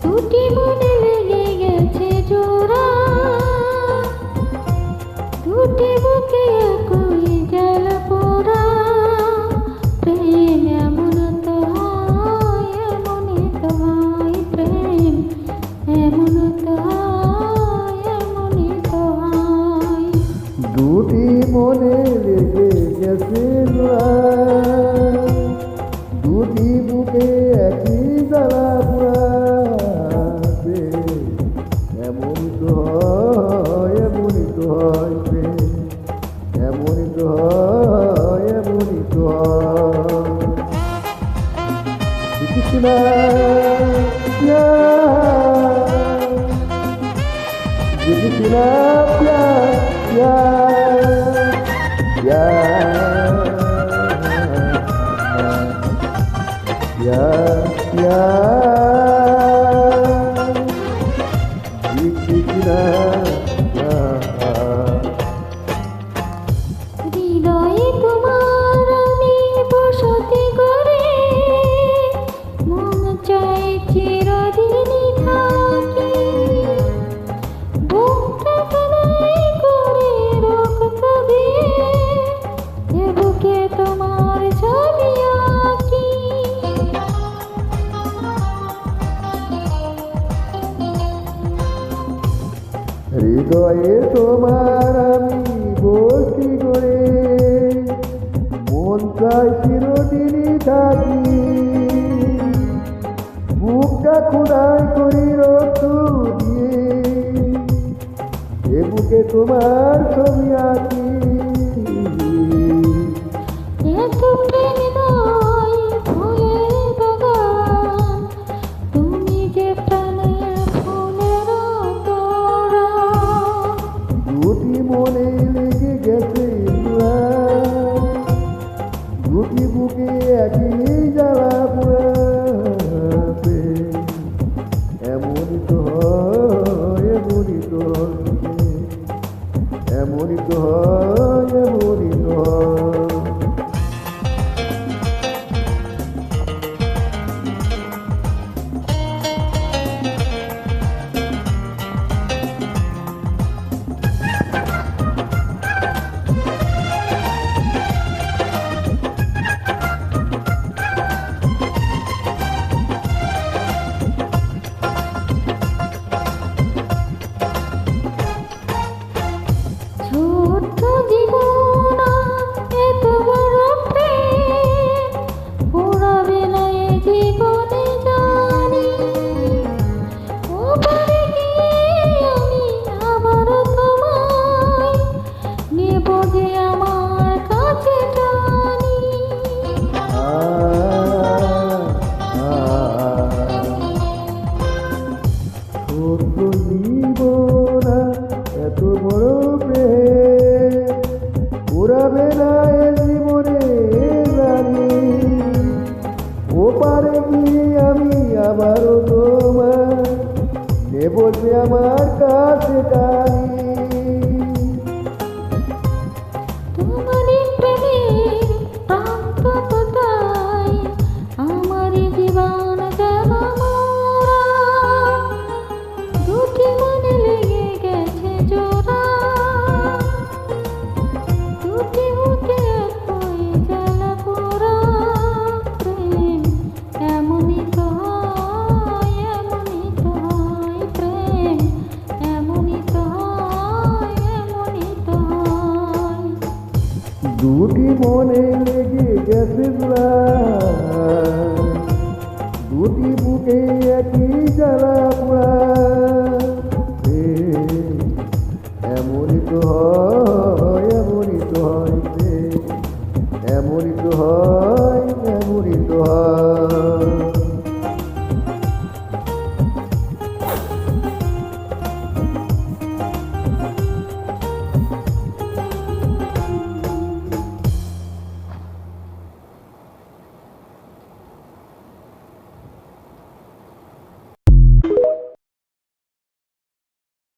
দুটি মনে লেগে গেছে জোড়া, দুটি বুকে একই জ্বালা পোড়া। প্রেম এমন তো হয়, এমনই তো হয় প্রেম, এমন তো হয়, এমনই তো হয়। দুটি মনে লেগে গেছে জোড়া, দুটি বুকে একই জ্বালা পোড়া। এমনই তো হয়, এমনই তো হয় প্রেম, এমনই তো হয়, এমনই তো হয়। কৃষ্ণ Krishna হৃদয়ে তোমার আমি বসতি করে, মন চাই চিরদিনই থাকি। বুকটা কাদাই করে রক্ত দিয়ে, এ বুকে তোমার ছবি আঁকি। হৃদয়ে তোমার আমি বসি করে, মন চাই চিরদিনই থাকি। বুকটা খোদাই করি রক্ত দিয়ে, এ বুকে তোমার ছবি আঁকি। এত প্রেম নয় ফুলের বাগান, তুমি যে প্রাণের ফুলের তোড়া। দুটি মনে লেগে গেছে জোড়া, দুটি বুকে একই জ্বালা পোড়া। এমনই তো হয়, এমনই তো হয়, এমনই তো হয়, এমনই তো হয়। ছোট্ট জীবন এত বড় প্রেম, পোড়াবে না এ জীবনে জানি। ওপারে গিয়ে আমি আবারও তোমায় নেব যে আমার কাছে টানি। ছোট্ট জীবন এত বড় প্রেম, পুরাবে না এ জীবনে জানি। ওপারে গিয়ে আমি আবারও তোমার নেব যে আমার কাছে টানি। তোমারই প্রেমের প্রান্ত কোথায়, আমারই জীবন যেন মোরা। দুটি মনে লেগে গেছে জোড়া, দুটি বুকে একই জ্বালা পোড়া। প্রেম এমনই তো হয়, এমনই তো হয় প্রেম, এমনই তো হয়, এমনই তো হয়। দুটি মনে লেগে গেছে জোড়া, দুটি বুকে একই জ্বালা পোড়া। এমনই তো হয়, এমনই তো হয়, এমনই তো হয়, এমনই তো হয়।